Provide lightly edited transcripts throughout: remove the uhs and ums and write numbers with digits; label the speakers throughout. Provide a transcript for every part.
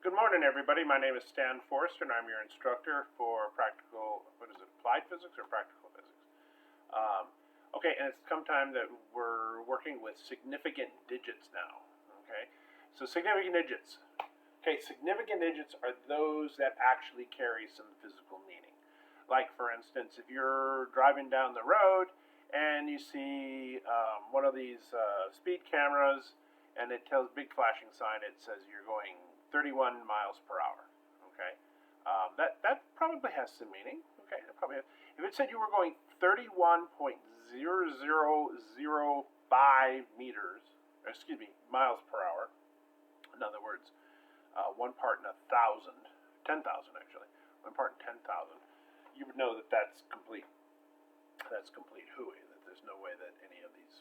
Speaker 1: Good morning, everybody. My name is Stan Forrester, and I'm your instructor for applied physics or practical physics? Okay, and it's come time that we're working with significant digits now. Okay, so significant digits. Okay, significant digits are those that actually carry some physical meaning. Like, for instance, if you're driving down the road and you see one of these speed cameras and it tells big flashing sign, it says you're going 31 miles per hour. Okay, that probably has some meaning. Okay, that probably has. If it said you were going 31.0005 meters, miles per hour, in other words, one part in 10,000 actually, one part in 10,000, you would know that that's complete. That's complete hooey. That there's no way that any of these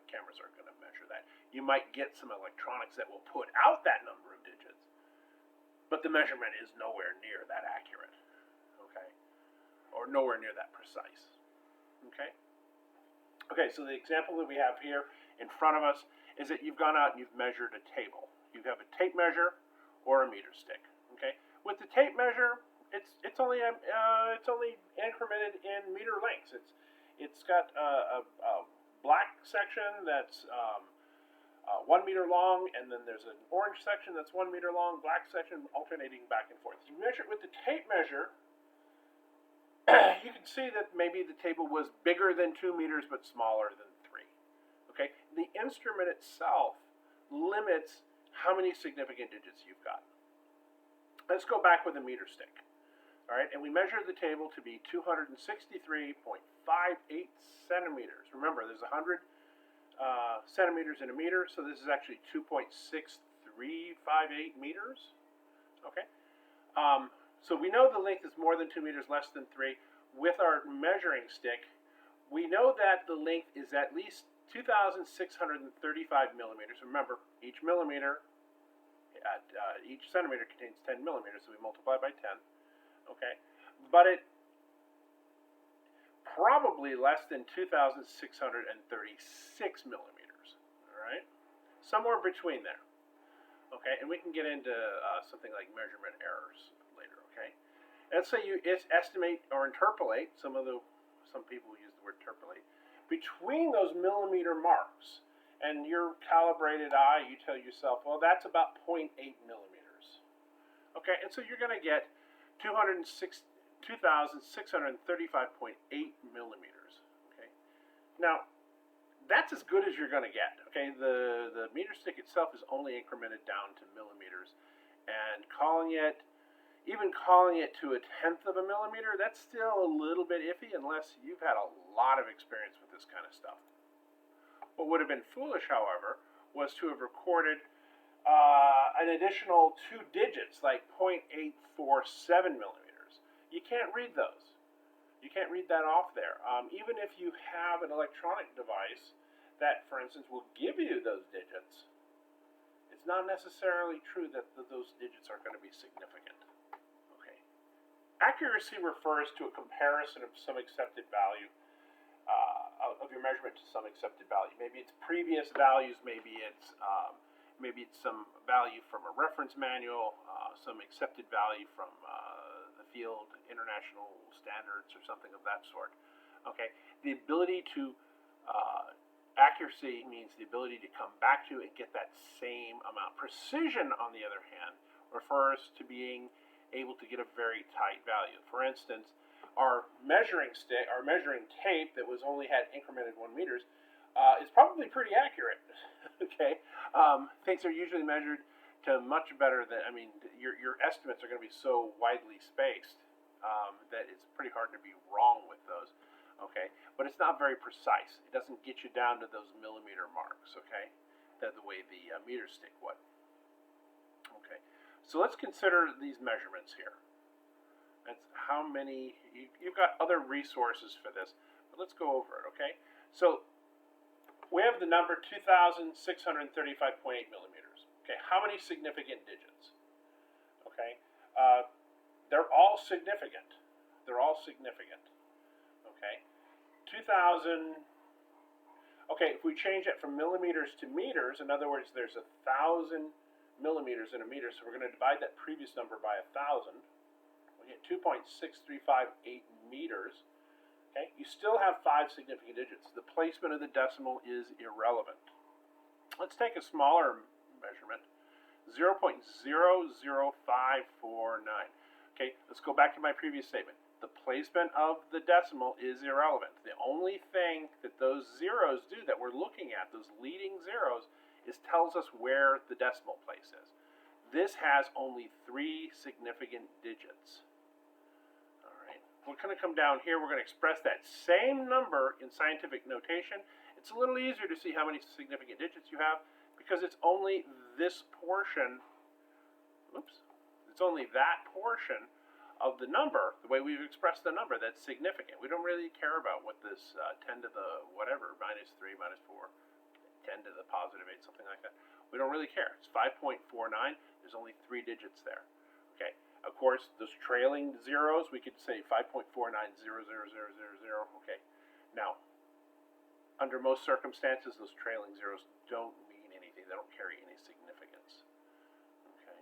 Speaker 1: cameras are going to measure that. You might get some electronics that will put out that number of digits, but the measurement is nowhere near that accurate. Okay, or nowhere near that precise. Okay. Okay, so the example that we have here in front of us is that you've gone out and you've measured a table. You have a tape measure or a meter stick. Okay, with the tape measure, it's only incremented in meter lengths. It's got a black section that's 1 meter long, and then there's an orange section that's 1 meter long, black section alternating back and forth. You measure it with the tape measure. You can see that maybe the table was bigger than 2 meters but smaller than 3. Okay, the instrument itself limits how many significant digits you've got. Let's go back with a meter stick. All right, and we measure the table to be 263.58 centimeters. Remember, there's 100 centimeters in a meter, so this is actually 2.6358 meters. Okay, so we know the length is more than 2 meters, less than 3. With our measuring stick, we know that the length is at least 2,635 millimeters. Remember, each millimeter, each centimeter contains 10 millimeters, so we multiply by 10. Okay, but it probably less than 2,636 millimeters. All right, somewhere between there. Okay, and we can get into something like measurement errors later. Okay, let's say you estimate or interpolate. Some people use the word interpolate between those millimeter marks, and your calibrated eye, you tell yourself, well, that's about 0.8 millimeters. Okay, and so you're going to get 2,635.8 millimeters. Okay, now that's as good as you're going to get. Okay, the meter stick itself is only incremented down to millimeters, and even calling it to 1/10 of a millimeter, that's still a little bit iffy unless you've had a lot of experience with this kind of stuff. What would have been foolish, however, was to have recorded an additional 2 digits, like 0.847 millimeters. You can't read those. You can't read that off there. Even if you have an electronic device that, for instance, will give you those digits, it's not necessarily true that those digits are going to be significant. Okay. Accuracy refers to a comparison of some accepted value of your measurement to some accepted value. Maybe it's previous values. Maybe it's some value from a reference manual, some accepted value from the field, international standards, or something of that sort. Okay, the ability to accuracy means the ability to come back to and get that same amount. Precision, on the other hand, refers to being able to get a very tight value. For instance, our measuring stick, our measuring tape that was only had incremented 1 meters, is probably pretty accurate. Okay, things are usually measured to much better than. I mean, your estimates are going to be so widely spaced that it's pretty hard to be wrong with those. Okay, but it's not very precise. It doesn't get you down to those millimeter marks. Okay, the way the meter stick would. Okay, so let's consider these measurements here. That's how many. You've got other resources for this, but let's go over it. Okay, so we have the number 2,635.8 millimeters. Okay, how many significant digits? Okay, they're all significant. They're all significant. Okay, 2,000. Okay, if we change it from millimeters to meters, in other words, there's 1,000 millimeters in a meter, so we're going to divide that previous number by 1,000. We get 2.6358 meters. Okay, you still have 5 significant digits. The placement of the decimal is irrelevant. Let's take a smaller measurement, 0.00549. Okay, let's go back to my previous statement. The placement of the decimal is irrelevant. The only thing that those zeros do that we're looking at, those leading zeros, is tells us where the decimal place is. This has only 3 significant digits. We're going to come down here, we're going to express that same number in scientific notation. It's a little easier to see how many significant digits you have because it's only this portion, it's only that portion of the number, the way we've expressed the number, that's significant. We don't really care about what this 10 to the whatever, minus 3, minus 4, 10 to the positive 8, something like that. We don't really care. It's 5.49. There's only 3 digits there. Okay. Of course, those trailing zeros, we could say 5.49000000. Okay. Now, under most circumstances, those trailing zeros don't mean anything. They don't carry any significance. Okay.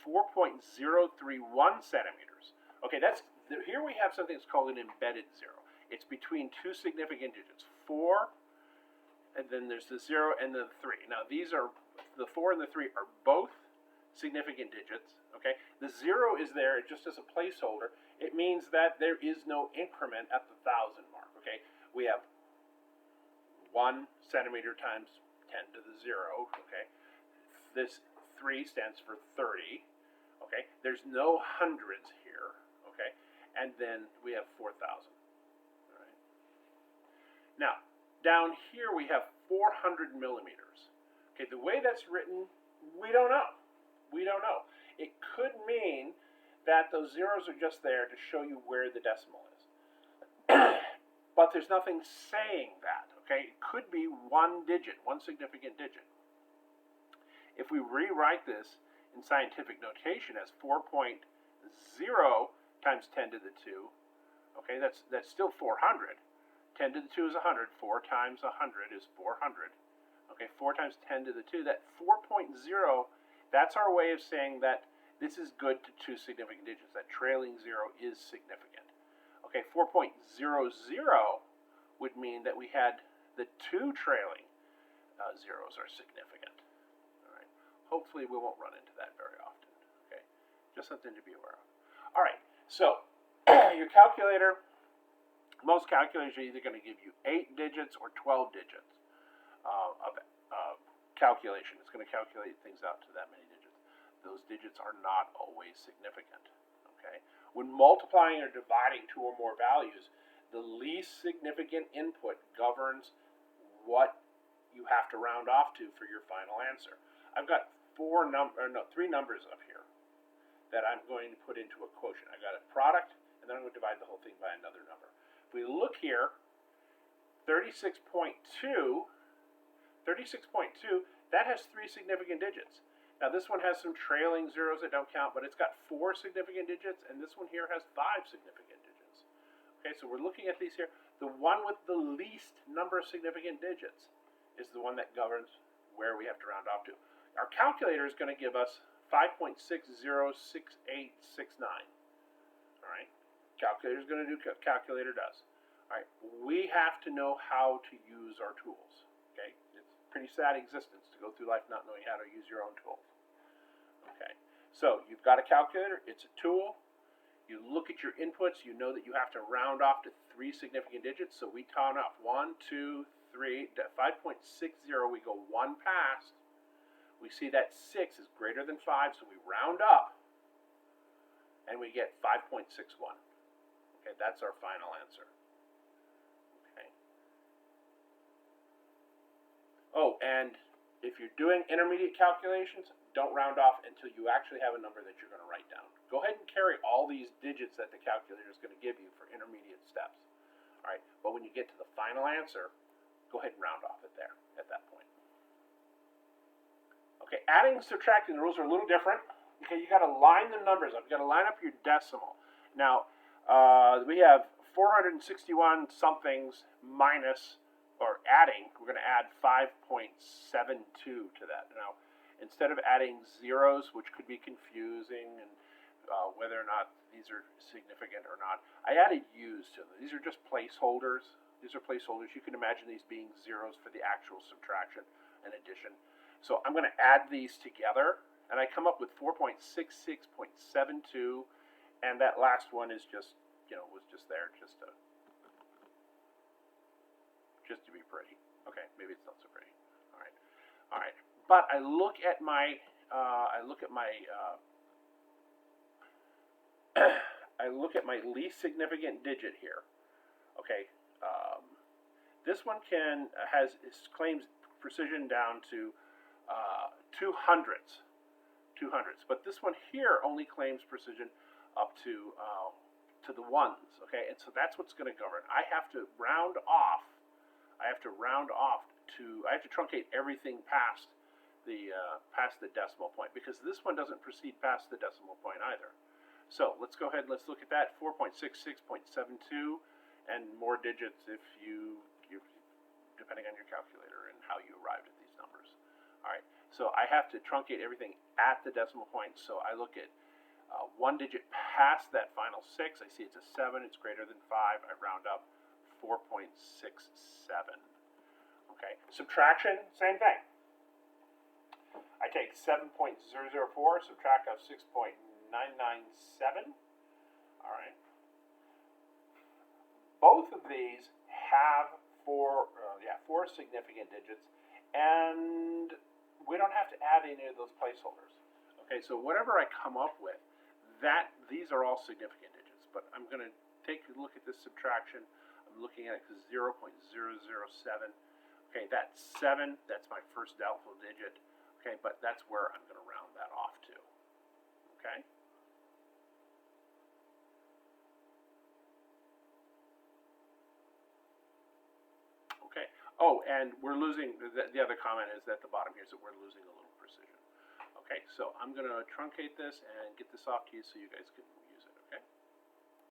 Speaker 1: 4.031 centimeters. Okay, here we have something that's called an embedded zero. It's between 2 significant digits, 4, and then there's the 0 and the 3. Now, the 4 and the 3 are both significant digits. Okay, the 0 is there just as a placeholder. It means that there is no increment at the 1,000 mark. Okay, we have 1 centimeter times 10 to the 0. Okay, this 3 stands for 30. Okay, there's no hundreds here. Okay, and then we have 4,000. All right. Now, down here we have 400 millimeters. Okay, the way that's written, we don't know. We don't know. It could mean that those zeros are just there to show you where the decimal is. But there's nothing saying that, okay? It could be 1 digit, 1 significant digit. If we rewrite this in scientific notation as 4.0 times 10 to the 2, okay, that's still 400. 10 to the 2 is 100. 4 times 100 is 400. Okay, 4 times 10 to the 2, that 4.0, that's our way of saying that this is good to 2 significant digits. That trailing 0 is significant. Okay, 4.00 would mean that we had the 2 trailing zeros are significant. All right. Hopefully we won't run into that very often. Okay, just something to be aware of. All right, so your calculator, most calculators are either going to give you 8 digits or 12 digits of calculation. It's going to calculate things out to that many digits. Those digits are not always significant. Okay? When multiplying or dividing 2 or more values, the least significant input governs what you have to round off to for your final answer. I've got 3 numbers up here that I'm going to put into a quotient. I've got a product, and then I'm going to divide the whole thing by another number. If we look here, 36.2, that has 3 significant digits. Now this one has some trailing zeros that don't count, but it's got 4 significant digits, and this one here has 5 significant digits. Okay, so we're looking at these here. The one with the least number of significant digits is the one that governs where we have to round off to. Our calculator is going to give us 5.606869. All right, calculator is going to do what calculator does. All right, we have to know how to use our tools. Okay, it's pretty sad existence to go through life not knowing how to use your own tools. Okay, so you've got a calculator, it's a tool. You look at your inputs, you know that you have to round off to 3 significant digits, so we count off 1, 2, 3, 5.60, we go 1 past. We see that 6 is greater than 5, so we round up, and we get 5.61. Okay, that's our final answer. Oh, and if you're doing intermediate calculations, don't round off until you actually have a number that you're going to write down. Go ahead and carry all these digits that the calculator is going to give you for intermediate steps. All right, but when you get to the final answer, go ahead and round off it there at that point. Okay, adding and subtracting, the rules are a little different. Okay, you got to line the numbers up. You got to line up your decimal. Now, we have 461 somethings minus, or adding, we're going to add 5.72 to that. Now, instead of adding zeros, which could be confusing, and whether or not these are significant or not, I added U's to them. These are just placeholders. These are placeholders. You can imagine these being zeros for the actual subtraction and addition. So I'm going to add these together, and I come up with 4.66.72, and that last one is just, was just there just to be pretty. Okay, maybe it's not so pretty. All right. But I look at my my least significant digit here. Okay, this one claims precision down to 200ths, but this one here only claims precision up to the ones. Okay, and so that's what's going to govern. I have to round off. I have to truncate everything past the decimal point, because this one doesn't proceed past the decimal point either. So let's go ahead and let's look at that. 4.66.72, and more digits if you depending on your calculator and how you arrived at these numbers. All right, so I have to truncate everything at the decimal point. So I look at one digit past that final 6. I see it's a 7. It's greater than 5. I round up. 4.67. Okay, subtraction, same thing. I take 7.004, subtract out 6.997. All right. Both of these have four significant digits, and we don't have to add any of those placeholders. Okay, so whatever I come up with, these are all significant digits. But I'm going to take a look at this subtraction. I'm looking at it as 0.007. Okay, that's 7. That's my first doubtful digit. Okay, but that's where I'm going to round that off to. Okay. Okay. Oh, and we're losing, the other comment is at the bottom here is that we're losing a little precision. Okay, so I'm going to truncate this and get this off to you so you guys can